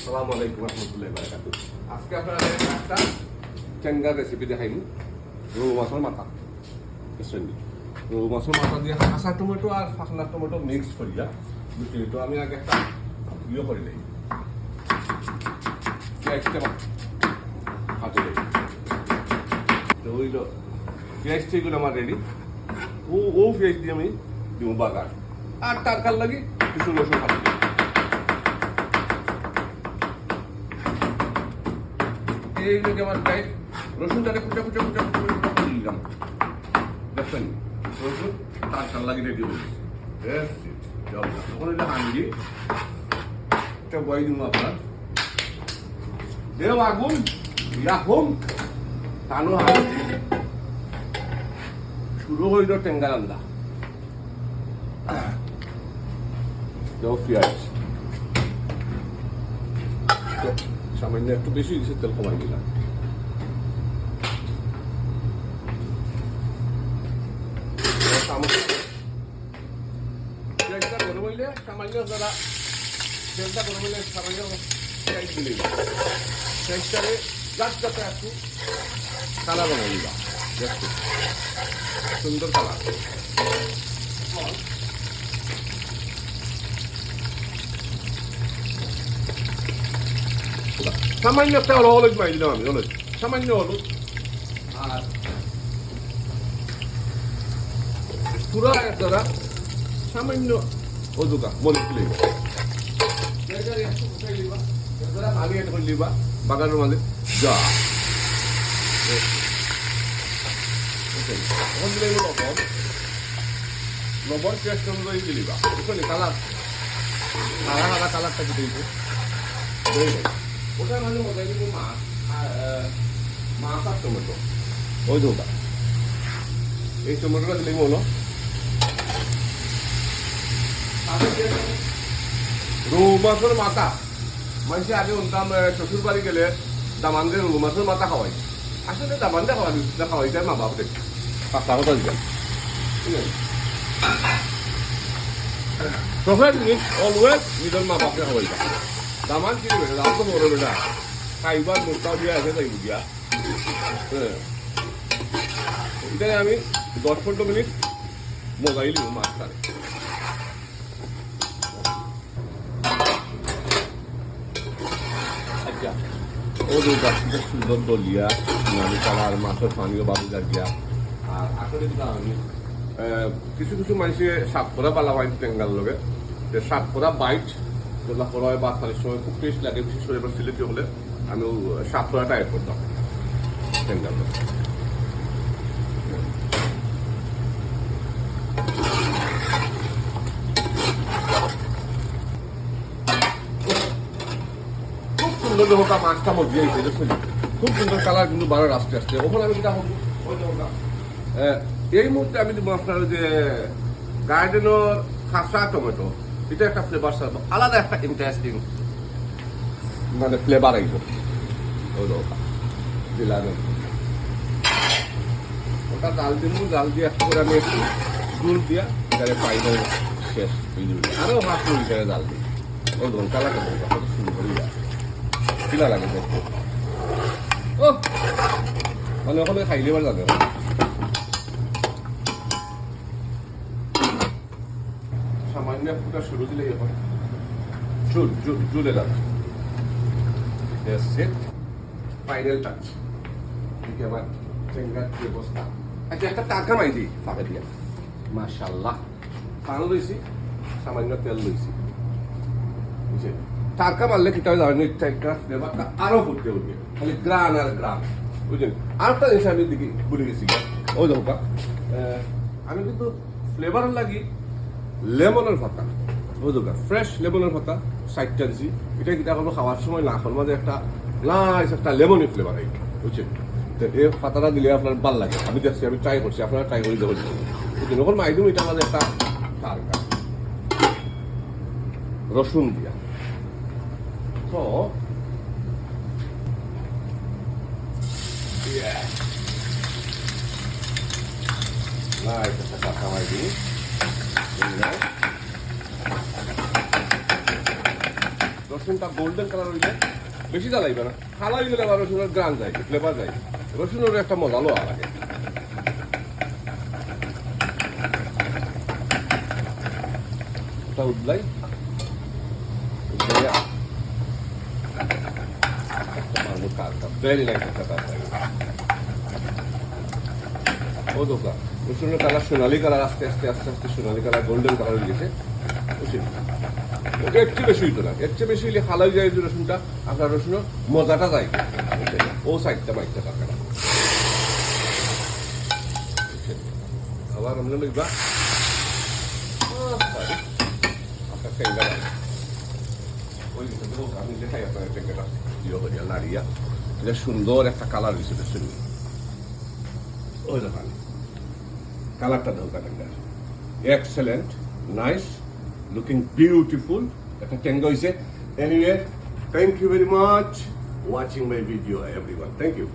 আসসালামু আলাইকুম রহমতুল্লাহি বারাকাতুহু। আজকে আপনাদের একটা টেঙ্গার রেসিপি দেখাইনি, রৌ মাছের মাথা। রৌ মাছের মাথা দিয়ে কাঁচা টমেটো আর ফাঁকনা টমেটো মিক্স করিয়া তো আমি আগে একটা ইয়ে করে দিই, পেঁয়াজটা হাতে দিই। তো ওই পেঁয়াজটা এগুলো আমার রেডি। ও পেঁয়াজ দিয়ে আমি দিব বাগার, আর টাকার লাগে কিছু রসুন হাতে দিই। এই যে আমার গায়ে রসুনটাকে কুচা কুচা কুচা কুচা কুচা করে দিলাম, দেখছেন রসুন তার চাল লাগিয়ে রেডি হয়ে গেছে। তখন এটা আনবি এটা বয় দিব আপনার দেও আগুন রাখুন টানো হাত শুরু হইল টেঙ্গা রান্না। দেও পেঁয়াজ সামান্য একটু বেশি দিচ্ছে, তেল কমাই দিলাম। পেঁয়াজটা গরম হইলে সামান্য যারা তেলটা গরম হইলে সামান্য পেঁয়াজ দিলে পেঁয়াজটারে গাছ গাছে একটু কালার বানাই দিবা, দেখো সুন্দর কালার। সামান্য একটা হলুদ মাই দিলাম আমি, হলুদ সামান্য হলুদ আর পুরা একটা সামান্য অজুকা মরিচ লিবা, পানি এড করে লিবা বাগানের মাঝে যা লবণ লবণ পেঁয়াজ অনুযায়ী দিলিবা, বুঝলি কালার হারা হারা কালারটা দিতে ওটার মাঝে মজাই দিব মাছ মাছ আর টমেটো। ওই দোকা এই টমেটোটা দিলে হলো রৌ মাছের মাথা। মানুষে আগে শুনতাম শ্বশুর বাড়ি গেলে দামানদের রৌ মাছের মাথা খাওয়াই, আসলে দামানদে খাওয়াই যায় মা বাপ দেখে পাঁচটা কথা দিলাম, ঠিক আছে। প্রফেট মিট অলওয়েজ নিজের মা বাপকে খাওয়াই যায়। দামান কি বেটা দাম তো বড় বেটা খাইবার মোটা দিয়ে আছে তাই বুঝিয়া। হ্যাঁ এটাই আমি 10-15 মিনিট মজাই লিব মাছটারে। আচ্ছা ও দুটা সুন্দর দলিয়া আমি কালার মাছের পানিও বাবু জাগিয়া। আর আসলে আমি কিছু কিছু মানুষে সাত করা পালা বাইট টেঙ্গার লগে যে সাত করা বাইট যেগুলো করা হয় বাচ্চাদের সময় খুব টেস্ট লাগে, বিশেষ করে এবার সিলেটি হলে আমি সাত করাটা অ্যাড করতাম টেঙ্গার লগে। খুব সুন্দর যখন মাছটা মধ্যে দেখছেন, খুব সুন্দর কালার কিন্তু বারো আস্তে আস্তে ওখানে আমি যেটা হবো এই মুহূর্তে আমি দিব আপনার যে গার্ডেনের খাসা টমেটো, এটা একটা ফ্লেভার সার্ভ আলাদা একটা ইন্টারেস্টিং মানে ফ্লেভার আইব। দিলাম ওটা ডাল দিব, ডাল দিয়ে একটু করে আমি একটু গুড় দিয়া এখানে পাইলে শেষ আরও 5 মিনিট এখানে ডাল দিই। ওই ধরুন কালারটা কত সুন্দর কিলা লাগে দেখতে। ও মানে ওখানে খাইলে এবার যাবে সামান্য একটা শুরু দিলে এখন জুলে যাবে ফাইনাল টাচ। ঠিক আমার টেঙ্গার ব্যবস্থা। আচ্ছা একটা টাকা মাই দিই ফাঁকে দিয়ে মাশাল্লাহ পান লইছি সামান্য তেল লইছি, বুঝছেন টাকা মারলে কিটা জানেন একটা ফ্লেভারটা আরো ফুটতে উঠবে, খালি গ্রান আর গ্রান, বুঝলেন। আরেকটা জিনিস আমি দেখি ভুলে গেছি ওই দোকা আমি কিন্তু ফ্লেভার লাগি লেমনের পাতা, ওই দোকা ফ্রেশ লেমনের পাতা 60 টানছি। এটা কিটা করবো খাওয়ার সময় নাকের মাঝে একটা নাইস একটা লেমনি ফ্লেভার এই, বুঝছেন। তো এই পাতাটা দিলে আপনার ভাল লাগে, আমি দেখছি আমি ট্রাই করছি, আপনারা ট্রাই করে দেবেন, বুঝলেন। ওখানে মাইদুম এটা আমাদের একটা টারকা রসুন দিয়া তো নাইস একটা টাকা মাইদি রসুনটা গোল্ডেন কালার হইলে বেশি জ্বালাইবে না, হালাই গেলে আবার রসুনের গ্রান যায়, ফ্লেভার যায়, রসুনের একটা মজা লোয়া লাগে। ওটা উঠলাই ভেরি নাইস একটা কালার। ও দোকা রসুনের কালার সোনালি কালার, আস্তে আস্তে আস্তে আস্তে সোনালি কালার গোল্ডেন কালার হয়ে গেছে। ওকে এর চেয়ে বেশি হইতো না, এর চেয়ে বেশি হইলে হালাই যায় যে রসুনটা, আপনার রসুনের মজাটা যায় ও সাইডটা মাইকটা থাকে না। আবার আমরা লিখবা আপনার টেঙ্গা ওই আমি দেখাই আপনার টেঙ্গাটা ইয়ে হইয়া নাড়িয়া, এটা সুন্দর একটা কালার হয়েছে রসুন। ওই দেখান কালারটা ধোকা টেঙ্গার এক্সেলেন্ট, নাইস লুকিং, বিউটিফুল একটা টেঙ্গা হয়েছে। Anyway, thank you very much watching my video everyone, thank you.